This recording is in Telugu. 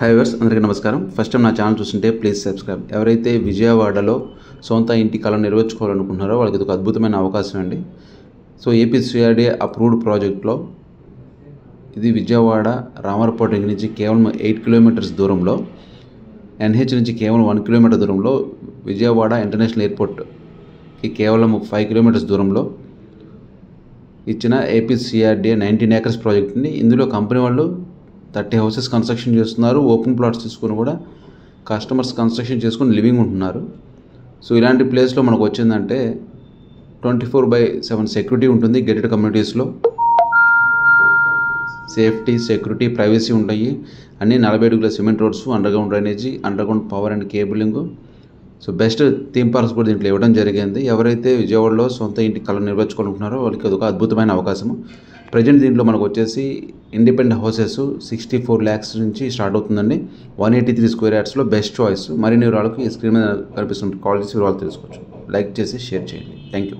హాయ్ వ్యూవర్స్, అందరికీ నమస్కారం. ఫస్ట్ టైం నా ఛానల్ చూస్తుంటే ప్లీజ్ సబ్స్క్రైబ్. ఎవరైతే విజయవాడలో సొంత ఇంటి కళను నెరవేర్చుకోవాలనుకుంటున్నారో వాళ్ళకి ఇది ఒక అద్భుతమైన అవకాశం అండి. సో ఏపీసీఆర్డీ అప్రూవ్డ్ ప్రాజెక్ట్లో ఇది విజయవాడ రామరపేట నుంచి కేవలం 8 కిలోమీటర్స్ దూరంలో, ఎన్హెచ్ నుంచి కేవలం 1 కిలోమీటర్ దూరంలో, విజయవాడ ఇంటర్నేషనల్ ఎయిర్పోర్ట్కి కేవలం 5 కిలోమీటర్స్ దూరంలో ఇచ్చిన ఏపీసీఆర్డీ 19 ఏకర్స్ ప్రాజెక్ట్ని. ఇందులో కంపెనీ వాళ్ళు 30 హౌసెస్ కన్స్ట్రక్షన్ చేస్తున్నారు. ఓపెన్ ప్లాట్స్ తీసుకుని కూడా కస్టమర్స్ కన్స్ట్రక్షన్ చేసుకుని లివింగ్ ఉంటున్నారు. సో ఇలాంటి ప్లేస్లో మనకు వచ్చిందంటే 24/7 సెక్యూరిటీ ఉంటుంది. గేటెడ్ కమ్యూనిటీస్లో సేఫ్టీ, సెక్యూరిటీ, ప్రైవసీ ఉంటాయి. అన్నీ 40 అడుగుల cement roads, underground drainage, underground power and cabling. So best theme parks కూడా దీంట్లో ఇవ్వడం జరిగింది. ఎవరైతే విజయవాడలో సొంత ఇంటి కళను నెరవేర్చుకోవాలనుకుంటున్నారో వాళ్ళకి అదొక అద్భుతమైన అవకాశము. ప్రజెంట్ దీంట్లో మనకు వచ్చేసి ఇండిపెండెంట్ హౌసెస్ 64 lakhs నుంచి స్టార్ట్ అవుతుందండి. 183 స్క్వేర్ యార్డ్స్లో బెస్ట్ చాయిస్. మరిన్ని వివరాలకు ఈ స్క్రీన్ మీద కనిపిస్తున్న కాల్ చేసి వివరాలు తెలుసుకోవచ్చు. లైక్ చేసి షేర్ చేయండి. Thank you.